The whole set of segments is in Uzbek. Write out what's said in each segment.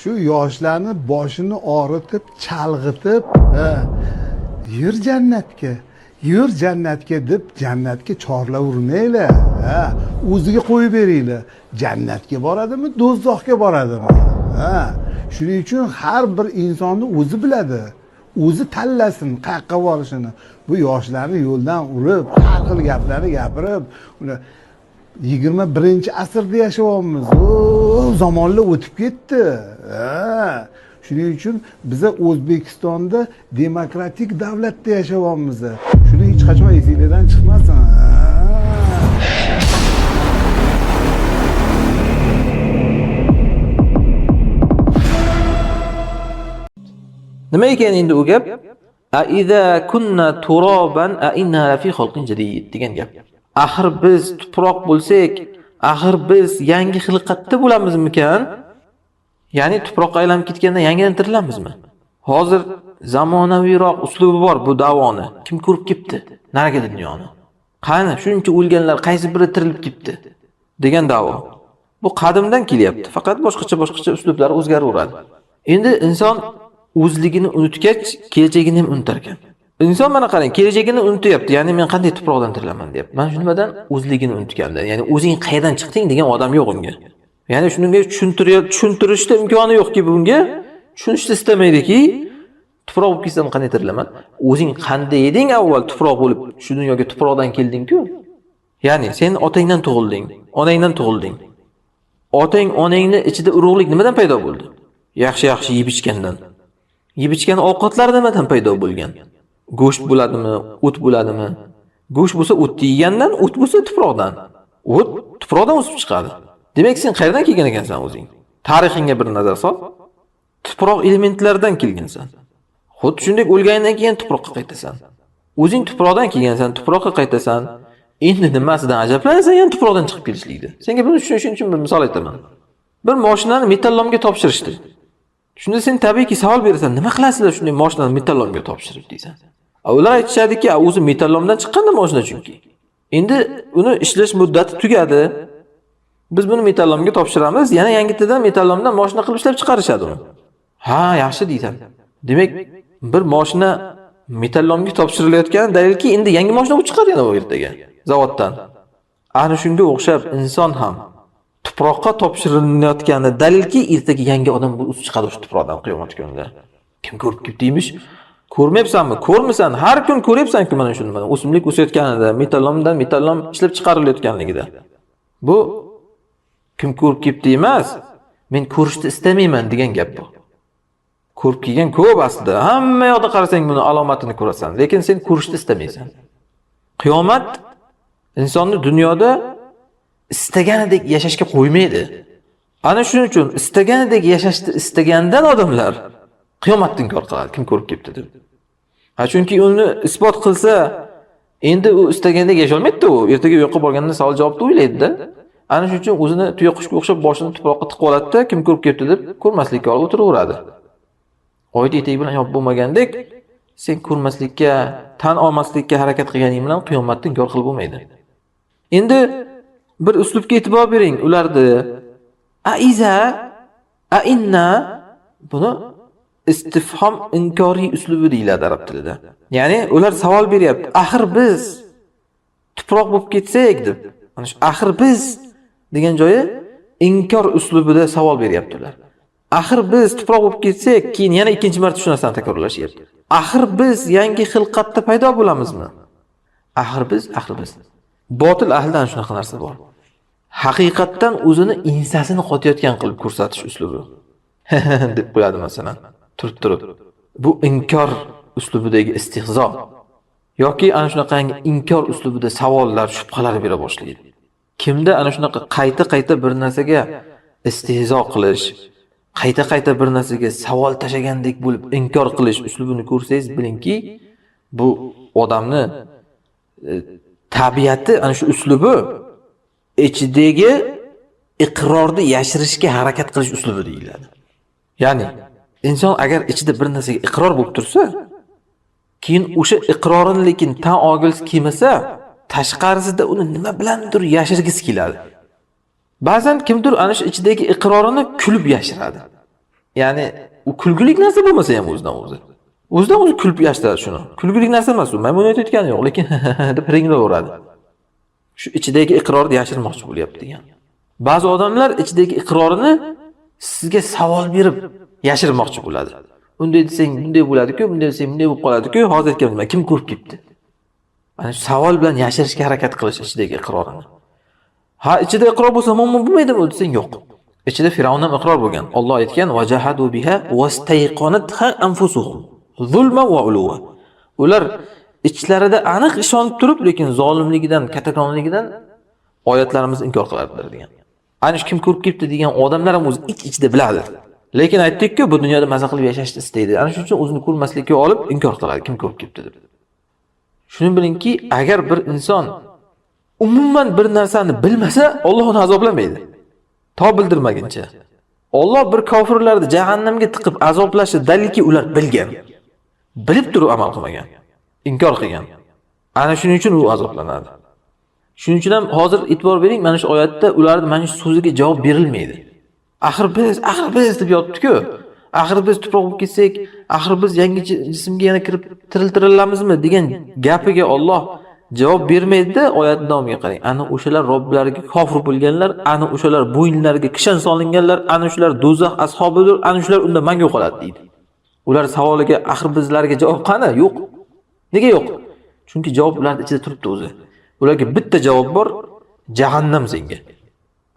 Shu yoshlarni boshini og'ritib, chalg'itib, yur jannatga deb jannatga chorlavermanglar. O'ziga qo'yib beringlar. Jannatga boradimi, do'zaxga boradimi? Shuning uchun har bir insonni o'zi biladi. O'zi tanlasin qayerga borishini. Bu yoshlarni yo'ldan urib, har xil gaplarni gapirib, 21-asrda yashayapmiz. Zamonlar o'tib ketdi. Shuning uchun biz O'zbekistonda demokratik davlatda yashayapmiz. Shuni hech qachon esingizdan chiqmasin. Nima ekan endi u gap? Aiza kunna turaban a inna fi xalqin jadid degan gap. Axir biz tuproq bo'lsak, axir biz yangi xilqatda bo'lamizmikan? Ya'ni tuproqqa aylanib ketganda yangidan tirilamizmi? Hozir zamonaviyroq uslubi bor bu davoni. Kim ko'rib ketdi? Nariga dunyoni. Qani, shuncha o'lganlar qaysi biri tirilib ketdi degan davo. Bu qadimdan kelyapti. Faqat boshqacha uslublar o'zgaraveradi. Endi inson o'zligini unutgach, kelajagini ham unutar ekan. Inson mana qarang, kelajagini unutyapti. Ya'ni men qanday tuproqdan tirilaman deb. Mana shundan o'zligini unutganda, ya'ni o'zing qayerdan chiqding degan odam yo'q unga. Ya'ni shunga tushuntirishda imkoni yo'qki bunga, tushunishni istamaydiki, tuproq bo'lib ketsam qanday tirilaman? O'zing qanday eding avval tuproq bo'lib, shu dunyoga tuproqdan kelding-ku. Ya'ni sen otangdan tug'ilding, onangdan tug'ilding. Otang, onangni ichida urug'lik nimadan paydo bo'ldi? Yaxshi yeb ichgandan. Yeb ichgan ovqatlar nimadan paydo bo'lgan? Go'sht bo'ladimi, o't bo'ladimi? Go'sht bo'lsa o'tni yegandan, o't bo'lsa tuproqdan. O't tuproqdan o'sib chiqadi. Demak, sen qayerdan kelgan ekansan o'zing? Tarixingga bir nazar sol. Tuproq elementlaridan kelgansan. Xuddi shunday o'lgandan keyin tuproqqa qaytasan. O'zing tuproqdan kelgansan, tuproqqa qaytasan. Endi nimasidan ajablanasan, yana tuproqdan chiqib kelishlikdi. Senga buni tushunish uchun bir misol aytaman. Bir mashinani metallomga topshirishdi. Shunda sen tabiiyki savol berasan, nima qilasizlar shunday mashinani metallomga topshirib deysan. Ular aytishadiki, o'zi metallomdan chiqqanda mashina chunki. Endi uni ishlash muddati tugadi. Biz buni metallomga topshiramiz, yana yangitadan metallomdan mashina qilib ishlab chiqarishadi uni. Ha, yaxshi deysan. Demak, bir mashina metallomga topshirilayotgan dalilki, endi yangi mashina bo'lib chiqadi yana u ertaga zavoddan. Ana shunga o'xshab inson ham tuproqqa topshirilayotgani dalilki, ertaga yangi odam bo'lib chiqadi o'sha tuproqdan qiyomat kunida. Kim ko'rib ketdiymish? Ko'rmayapsanmi? Ko'rmisan? Har kun ko'ryapsan-ku mana shuni. O'simlik o'sayotganida, metallomdan metallom ishlab chiqarilayotganligida. Bu kim ko'rib ketdi emas, men ko'rishni istamayman degan gap bu. Ko'rib kelgan ko'p aslida. Hamma yoqda qarasang buni alomatini ko'rasan, lekin sen ko'rishni istamaysan. Qiyomat insonni dunyoda istaganidek yashashga qo'ymaydi. Ana shuning uchun istaganidek yashashni istagandan odamlar qiyomatni inkor qiladi, kim ko'rib ketdi deb. Chunki uni isbot qilsa, endi u istagandek yashay olmaydi u. Ertaga u yoqqa borganda savol javobni o'ylaydi-da. Ana shuning uchun o'zini tuyaqushga o'xshab boshini tuproqqa tiqib oladi-da, kim ko'rib ketdi deb ko'rmaslikka olib o'tiraveradi. Oyda etak bilan yopib bo'lmagandek, sen ko'rmaslikka, tan olmaslikka harakat qilganing bilan qiyomatni inkor qilib bo'lmaydi. Endi bir uslubga e'tibor bering ularni. Aiza, inna buni istifhom inkoriy uslubi deyiladi arab tilida. Ya'ni ular savol beryapti. Axir biz tuproq bo'lib ketsak deb. Mana shu axir biz degan joyi inkor uslubida savol beryapti ular. Axir biz tuproq bo'lib ketsak, keyin yana ikkinchi marta shu narsani takrorlashyapti. Axir biz yangi xilqatda paydo bo'lamizmi? Axir biz. Botil ahlidan shunaqa narsa bor. Haqiqatdan o'zini insasini qotayotgan qilib ko'rsatish uslubi. deb qo'yadi masalan. Turib. Bu inkor uslubidagi istihzo. Yoki ana shunaqa inkor uslubida savollar, shubhalar bera boshlaydi. Kimda ana shunaqa qayta bir narsaga istihzo qilish, qayta bir narsaga savol tashagandek bo'lib inkor qilish uslubini ko'rsangiz bilingki, bu odamni tabiati ana shu uslubi ichidagi iqrorni yashirishga harakat qilish uslubi deyiladi. Ya'ni inson agar ichida bir narsaga iqror bo'lib tursa, keyin o'sha iqrorini lekin tan olgisi kelmasa, tashqarisida uni nima bilandir yashirgisi keladi. Ba'zan kimdir ana shu ichidagi iqrorini kulib yashiradi. ya'ni u kulgulik narsa bo'lmasa ham o'zidan o'zi kulib yashiradi shuni. Kulgulik narsa emas u. Men buni aytayotganim yo'q, lekin deb ringlaveradi. Shu ichidagi iqrorni yashirmoqchi bo'lyapti degan. Ba'zi odamlar ichidagi iqrorini sizga savol berib yashirmoqchi bo'ladi. Unday desang bunday bo'ladi-ku, bunday desang bunday bo'lib qoladi-ku, hozir aytganman, kim ko'rib ketdi? Ana shu savol bilan yashirishga harakat qilish ichidagi iqrorini. Ha, ichida iqror bo'lsa muammo bo'lmaydimi desang yo'q. Ichida Firavun ham iqror bo'lgan. Alloh aytgan: "Wajahadu biha wastayqanatha anfusuhum zulman wa uluwa." Ular ichlarida aniq ishonib turib, lekin zolimligidan, katakonligidan oyatlarimizni inkor qiladilar degan. Ana shu kim ko'rib ketdi degan odamlar ham o'zi ich-ichida biladi. Lekin aytdik-ku, bu dunyoda maza qilib yashashni istaydi. Ana shuning uchun o'zini ko'rmaslikka olib inkor qiladi, kim ko'rib ketdi deb. Shuni bilingki, agar bir inson umuman bir narsani bilmasa, Alloh uni azoblamaydi. To bildirmaguncha. Alloh bir kofirlarni jahannamga tiqib azoblashi dalilki ular bilgan. Bilib turib amal qilmagan, inkor qilgan. Ana shuning uchun u azoblanadi. Shuning uchun ham hozir e'tibor bering, mana shu oyatda ularning mana shu so'ziga javob berilmaydi. Axir biz deb yotdi-ku. Axir biz tuproq bo'lib ketsak, axir biz yangi jismga yana kirib tiriltirillamizmi degan gapiga Alloh javob bermaydi-da, oyatning davomiga qarang. Ana o'shalar Robbilariga kofir bo'lganlar, ana o'shalar bo'yinlariga kishan solinganlar, ana shular do'zax ashobidir, ana shular unda mangu qoladi deydi. Ular savoliga axir bizlarga javob qani? Yo'q. Nega yo'q? Chunki javob ularning ichida turibdi o'zi. Ularga bitta javob bor, jahannam senga.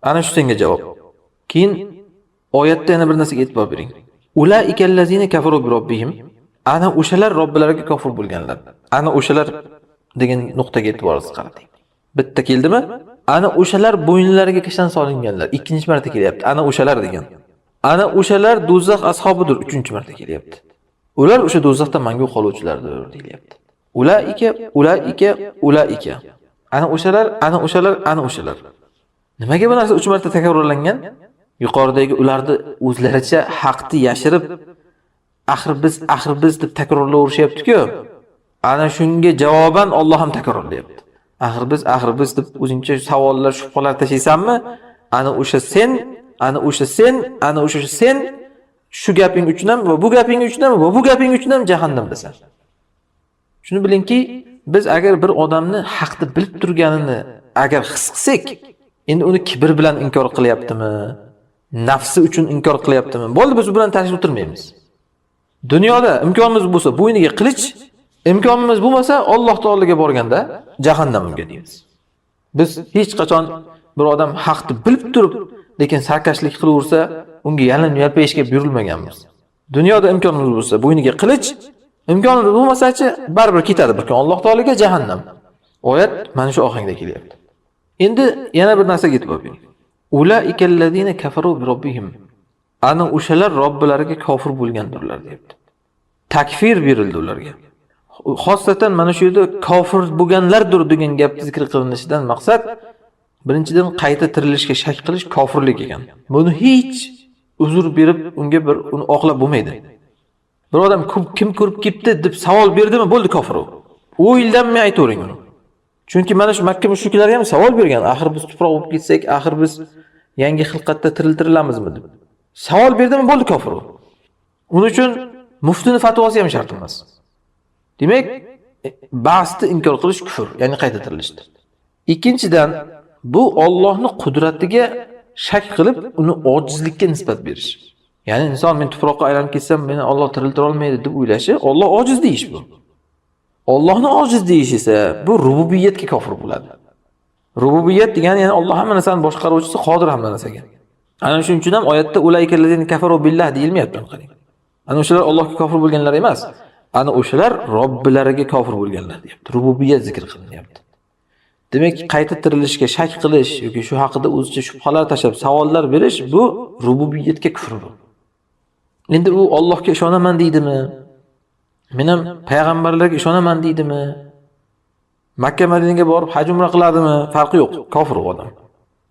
Ana shu senga javob. Keyin oyatda yana bir narsaga e'tibor bering. Ulaikallazina kafaru bi robbihim. Ana o'shalar Robbilariga kofir bo'lganlar. Ana o'shalar degan nuqtaga e'tiboringizni qarating. Bitta keldimi? Ana o'shalar bo'yinlariga kishan solinganlar. Ikkinchi marta kelyapti. Ana o'shalar degan. Ana o'shalar do'zax ashobidir. Uchinchi marta kelyapti. Ular o'sha do'zaxda mangu qoluvchilardir deyilyapti. Ulaika. Ana o'shalar, ana o'shalar, ana o'shalar. Nimaga bu narsa 3 marta takrorlangan? Yuqoridagi ularni o'zlaricha haqni yashirib, axir biz deb takrorlayverishyapti-ku. Ana shunga javoban Alloh ham takrorlayapti. Axir biz deb o'zingcha savollar, shubhalar tashlaysanmi? Ana o'sha sen, ana o'sha sen, ana o'sha sen shu gaping uchun ham va bu gaping uchun ham va bu gaping uchun ham jahannamdasan. Shuni bilingki, biz agar bir odamni haqni bilib turganini agar his qilsak, endi uni kibr bilan inkor qilyaptimi? Nafsi uchun inkor qilyaptimi? Bo'ldi, biz u bilan tartib o'tirmaymiz. Dunyoda imkonimiz bo'lsa bo'yniga qilich, imkonimiz bo'lmasa Alloh taologa borganda jahannamga deymiz. Biz hech qachon bir odam haqni bilib turib, lekin sarkashlik qilaversa, unga yalpayishga buyurilmaganmiz. Dunyoda imkonimiz bo'lsa bo'yniga qilich, imkonimiz bo'lmasa-chi baribir ketadi bir kun Alloh taologa jahannam. Oyat mana shu ohangda kelyapti. Endi yana bir narsaga e'tibor bering. Ulaikallazina kafaru bi robbihim. Ana o'shalar Robbilariga kofir bo'lgandirlar deyapti. Takfir berildi ularga. Xosatan mana shu yerda kofir bo'lganlardir degan gap zikr qilinishidan maqsad birinchidan qayta tirilishga shak qilish kofirlik ekan. Buni hech uzr berib unga bir uni oqlab bo'lmaydi. Bir odam kim ko'rib ketdi deb savol berdimi, bo'ldi kofir u. O'ylanmay aytavering uni. Chunki mana shu Makka mushriklar ham savol bergan, axir biz tuproq bo'lib ketsak, axir biz yangi xilqatda tiriltirilamizmi deb. Savol berdimi, bo'ldi kofir u. Uning uchun muftining fatvosi ham shart emas. Demak, ba'sni inkor qilish kufr, ya'ni qayta tirilishdir. Ikkinchidan, bu Allohning qudratiga shak qilib, uni ojizlikka nisbat berish. Ya'ni inson men tuproqqa aylanib ketsam, meni Alloh tiriltira olmaydi deb o'ylashi, Alloh ojiz deyish bu. Allohning ojiz deyish esa bu rububiyatga kofir bo'ladi. Rububiyat degani ya'ni Alloh hamma narsani boshqaruvchisi, qodir hamma narsaga. Ana shuning uchun ham oyatda ulaikallazina kafaru billah deyilmayapti, qarang. Ana o'shalar Allohga kofir bo'lganlar emas. Ana o'shalar Robbilariga kofir bo'lganlar deyapti. Rububiyat zikr qilinyapti. Demak, qayta tirilishga shak qilish yoki shu haqida o'zicha shubhalar tashab savollar berish bu rububiyatga kufr bu. Endi u Allohga ishonaman deydimi? Men ham payg'ambarlarga ishonaman deydimi? Makka Madinaga borib haj umra qiladimi? Farqi yo'q, kofir odam.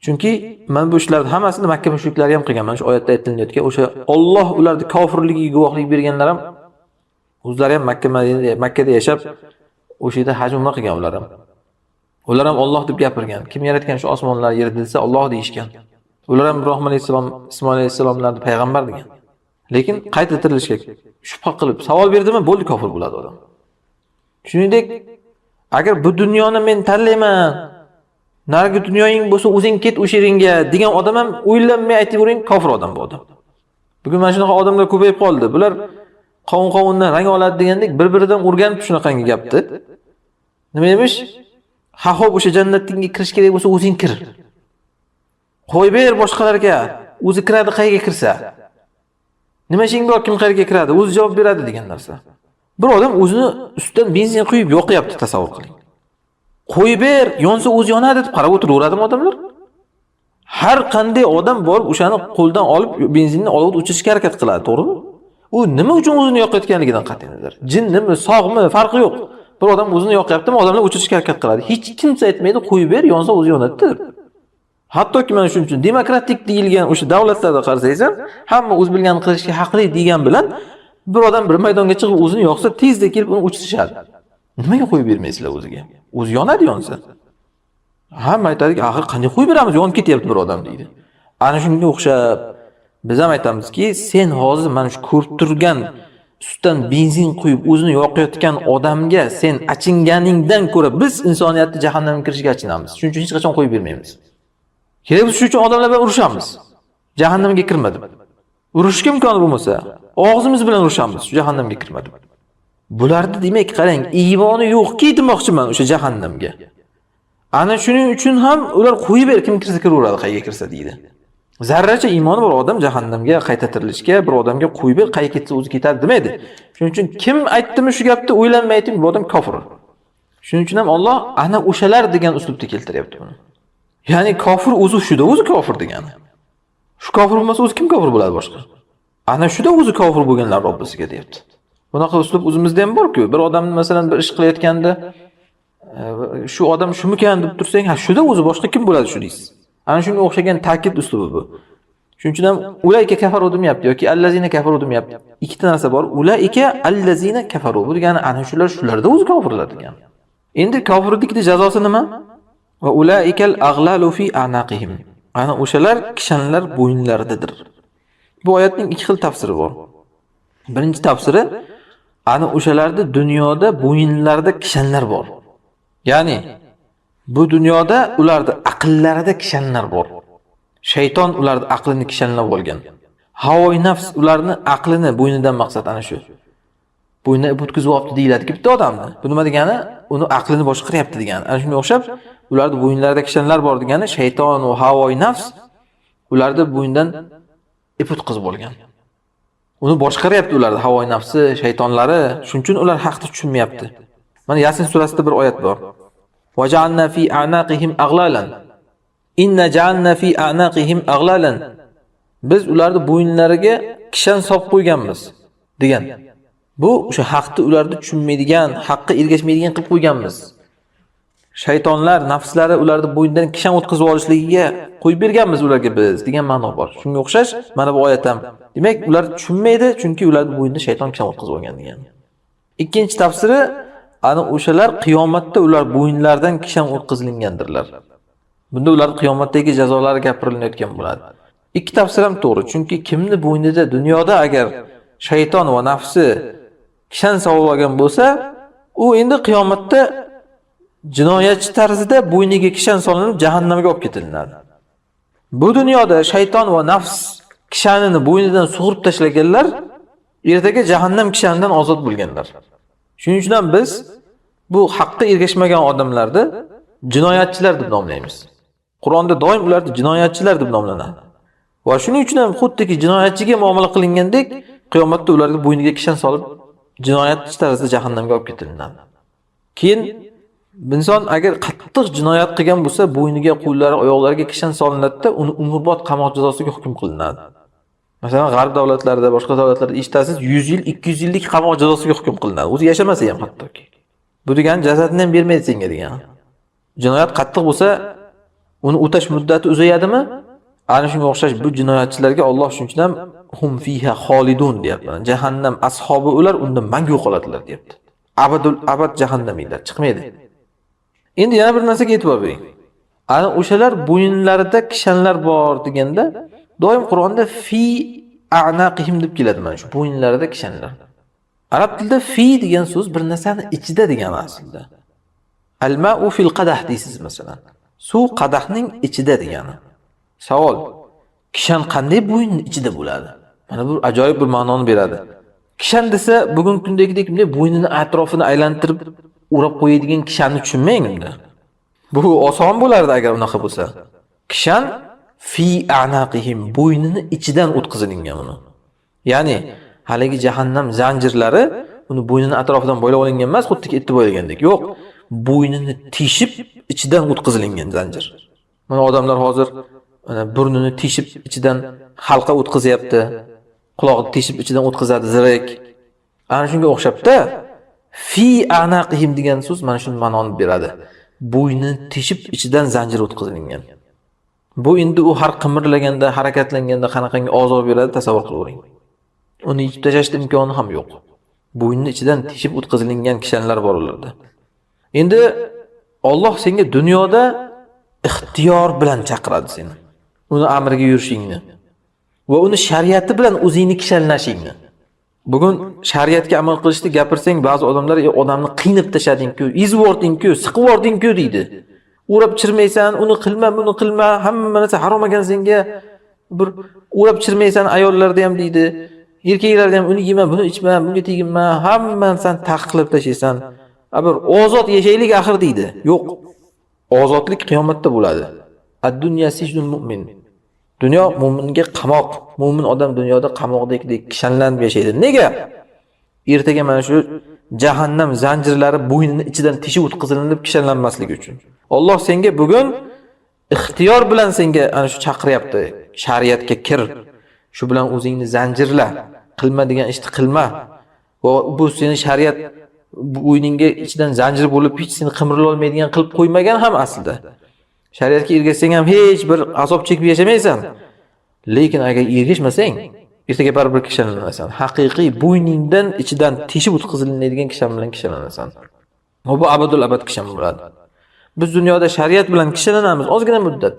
Chunki men bu ishlarni hammasini Makka mushriklari ham qilgan. Mana shu oyatda aytilayotgan o'sha Alloh ularning kofirligiga guvohlik berganlar ham o'zlari ham Makkada yashab o'sha yerda haj umra qilgan ular ham. Ular ham Alloh deb gapirgan. Kim yaratgan shu osmonlarni yer desa Alloh deyishgan. Ular ham Ibrohim alayhisalom, Ismoil alayhisalomlarni payg'ambar degan. Lekin qayta tirilishga shubha qilib savol berdimi, bo'ldi kofir bo'ladi odam. Shuningdek, agar bu dunyoni men tanlayman, narigi dunyoying bo'lsa o'zing ket o'sha yeringga degan odam ham o'ylanmay aytavering, kofir odam bu odam. Bugun mana shunaqa odamlar ko'payib qoldi. Bular qovun-qovundan rang oladi degandek, bir-biridan o'rganib shunaqangi gapni. Nima emish? Ha, xo'p, o'sha jannatga kirish kerak bo'lsa o'zing kir. Qo'y ber boshqalarga, o'zi kiradi qayerga kirsa. Nima ishing bor, kim qayerga kiradi, o'zi javob beradi degan narsa. Bir odam o'zini ustidan benzin quyib yoqyapti, tasavvur qiling. Qo'yib ber, yonsa o'zi yonadi deb qarab o'tiraveradimi odamlar? Har qanday odam borib o'shani qo'ldan olib benzinni olovda o'chirishga harakat qiladi, to'g'rimi? U nima uchun o'zini yoqayotganligidan qat'iy nazar. Jinnimi, sog'mi, farqi yo'q. Bir odam o'zini yoqyaptimi, odamlar o'chirishga harakat qiladi. Hech kimsa aytmaydi, qo'yib ber, yonsa o'zi yonadi deb. Hattoki mana shuning uchun demokratik deyilgan o'sha davlatlarda qarasangiz ham, hamma o'z bilganini qilishga haqli degan bilan bir odam bir maydonga chiqib o'zini yoqsa, tezda kelib uni o'chirishadi. Nimaga qo'yib bermaysizlar o'ziga? O'zi yonadi yonsa. Hamma aytadiki, axir qanday qo'yib beramiz, yonib ketyapti bir odam deydi. Ana shunga o'xshab biz ham aytamizki, sen hozir mana shu ko'rib turgan ustidan benzin quyib o'zini yoqayotgan odamga sen achinganingdan ko'ra biz insoniyatni jahannamga kirishga achinamiz. Shuning uchun hech qachon qo'yib bermaymiz. Kerak bo'lsa shuning uchun odamlar bilan urushamiz. Jahannamga kirmadim. Urushga imkoni bo'lmasa, og'zimiz bilan urushamiz, jahannamga kirmadim. Bularni demak qarang, iymoni yo'qki demoqchiman o'sha jahannamga. Ana shuning uchun ham ular qo'yib ber, kim kirsa kiraveradi, qayerga kirsa deydi. Zarracha iymoni bor odam jahannamga qayta tirilishga, bir odamga qo'yib ber, qayerga ketsa o'zi ketadi demaydi. Shuning uchun kim aytdimi shu gapni o'ylanmay ayting, bu odam kofir. Shuning uchun ham Alloh ana o'shalar degan uslubda keltiryapti buni. Ya'ni kofir o'zi shuda o'zi kofir degani. Shu kofir bo'lmasa o'zi kim kofir bo'ladi boshqa? Ana shuda o'zi kofir bo'lganlar Robbisiga deyapti. Bunaqa uslub o'zimizda ham bor-ku. Bir odamni masalan bir ish qilayotganda shu odam shumikan deb tursang, ha shuda o'zi boshqa kim bo'ladi shu deysiz. Ana shunga o'xshagan ta'kid uslubi bu. Shuning uchun ham ulayka kafaru demayapti yoki allazina kafaru demayapti. Ikkita narsa bor. Ulayka allazina kafaru. Bu degani ana shularda o'zi kofirlar degani. Endi kofirlikning jazosi nima? Va ulaikal aghlalu fi anaqihim. Ana o'shalar kishanlar bo'yinlaridadir. Bu oyatning ikki xil tafsiri bor. Birinchi tafsiri ana o'shalarda dunyoda bo'yinlarida kishanlar bor. Ya'ni bu dunyoda ularda aqllarida kishanlar bor. Shayton ularning aqlini kishanlab olgan. Havoy nafs ularni aqlini bo'ynidan maqsad ana shu. Bo'ynidan o'tkazib olibdi deyiladi-ki bitta odamni. Bu nima degani? Uni aqlini boshqaryapti degani. Ana shunga o'xshab ularning bo'yinlarida kishanlar bor degani shayton va havoy nafs ularning bo'ynidan ip o'tkazib olgan. Uni boshqaryapti ularning havoy nafsi, shaytonlari. Shuning uchun ular haqni tushunmayapti. Mana Yasin surasida bir oyat bor. Va ja'alna fi a'naqihim aghlalan. Inna ja'alna fi a'naqihim aghlalan. Biz ularning bo'yinlariga kishan solib qo'yganmiz degan. Bu o'sha haqni ularni tushunmaydigan, haqqa ergashmaydigan qilib qo'yganmiz. Shaytonlar, nafslari ularning bo'ynidan kishan o'tkazib olishligiga qo'yib berganmiz ularga biz degan ma'no bor. Shunga o'xshash mana bu oyat ham. Demak, ular tushunmaydi, chunki ularning bo'ynida shayton kishan o'tkazib olgan degan. Ikkinchi tafsiri ana o'shalar qiyomatda ular bo'yinlaridan kishan o'tkazilgandirlar. Bunda ular qiyomatdagi jazolari gapirilayotgan bo'ladi. Ikki tafsir ham to'g'ri, chunki kimni bo'ynida dunyoda agar shayton va nafsi kishan solib olgan bo'lsa, u endi qiyomatda jinoyatchi tarzida bo'yniga kishan solinib jahannamga olib ketilinadi. Bu dunyoda shayton va nafs kishanini bo'ynidan sug'urib tashlaganlar ertaga jahannam kishanidan ozod bo'lganlar. Shuning uchun ham biz bu haqqa ergashmagan odamlarni jinoyatchilar deb nomlaymiz. Qur'onda doim ularni jinoyatchilar deb nomlanadi. Va shuning uchun ham xuddiki jinoyatchiga muomala qilingandek, qiyomatda ularga bo'yniga kishan solib jinoyatchi tarzida jahannamga olib ketilinadi. Keyin inson agar qattiq jinoyat qilgan bo'lsa, bo'yniga, qo'llari, oyoqlariga kishan solinadi-da, uni umrbod qamoq jazosiga hukm qilinadi. Masalan, g'arb davlatlarida, boshqa davlatlarda eshitasiz, 100 yil, 200 yillik qamoq jazosiga hukm qilinadi. O'zi yashamasa ham hattoki. Bu degani jazotni ham bermaydi senga degani. Jinoyat qattiq bo'lsa, uni o'tash muddati uzayadimi? Ana shunga o'xshash bu jinoyatchilarga Alloh shuning uchun ham hum fiha xolidun deyapti. Jahannam ashabi ular unda mangu qoladilar deyapti. Abadul abad jahannamiylar chiqmaydi. Endi yana bir narsaga e'tibor bering. Ana o'shalar bo'yinlarida kishanlar bor deganda, doim Qur'onda fi a'naqihim deb keladi mana shu bo'yinlarida kishanlar. Arab tilida fi degan so'z bir narsani ichida degani aslida. Al-ma'u fil qadah deysiz masalan. Suv qadahning ichida degani. Savol: kishan qanday bo'yinning ichida bo'ladi? Mana bu ajoyib bir ma'noni beradi. Kishan desa, bugungi kundagidek bunday bo'ynini atrofini aylantirib o'rab qo'yadigan kishanni tushunmang unda. Bu oson bo'lardi agar unaqa bo'lsa. Kishan fi a'naqihim bo'ynini ichidan o'tkazilingan uni. Ya'ni haligi jahannam zanjirlari uni bo'ynini atrofidan bo'ylab olingan emas, xuddi etib bo'ylagandek. Yo'q, bo'ynini teshib ichidan o'tkazilingan zanjir. Mana odamlar hozir mana burnini teshib ichidan halqa o'tkazyapti. Quloqni teshib ichidan o'tkazadi zirak. Ana shunga o'xshabda fi a'naqihim degan so'z mana shu ma'noni beradi. Bo'ynini teshib ichidan zanjir o'tkazilingan. Bu endi u har qimirlaganda, harakatlanganda qanaqangi ozor beradi tasavvur qilavering. Uni yechib tashlashning imkoni ham yo'q. Bo'yinni ichidan teshib o'tkazilingan kishanlar bor ularda. Endi Alloh senga dunyoda ixtiyor bilan chaqiradi seni. Uni amriga yurishingni va uni shariati bilan o'zingni kishanlashingni. Bugun shariatga amal qilishni gapirsang, ba'zi odamlar odamni qiynab tashlading-ku, ezib yording-ku, siqib yording-ku deydi. O'rab chirmaysan, uni qilma, buni qilma, hamma narsa harom ekan senga. Bir o'rab chirmaysan ayollarda ham deydi. Erkaklarda ham uni yema, buni ichma, bunga teginma, hammani sen taqiqlab tashlaysan. Bir ozod yashaylik axir deydi. Yo'q. Ozodlik qiyomatda bo'ladi. Ad-dunya sijnul mu'min. Dunyo mu'minga qamoq. Mu'min odam dunyoda qamoqdek kishanlanib yashaydi. Nega? Ertaga mana shu jahannam zanjirlari bo'ynini ichidan teshib o'tkazilinib kishanlanmasligi uchun. Alloh senga bugun ixtiyor bilan senga ana shu chaqiryapti. Shariatga kir. Shu bilan o'zingni zanjirla. Qilma degan ishni qilma. Va bu seni shariat bo'yningga ichidan zanjir bo'lib hech seni qimirla olmaydigan qilib qo'ymagan ham aslida. Shariatga ergashsang ham hech bir azob chekib yashamaysan. Lekin agar ergashmasang, ertaga baribir kishanlanasan. Haqiqiy bo'yningdan ichidan teshib o'tkazilinadigan kishan bilan kishanlanasan. Bu abadul abad kishan bo'ladi. Biz dunyoda shariat bilan kishanlanamiz ozgina muddat.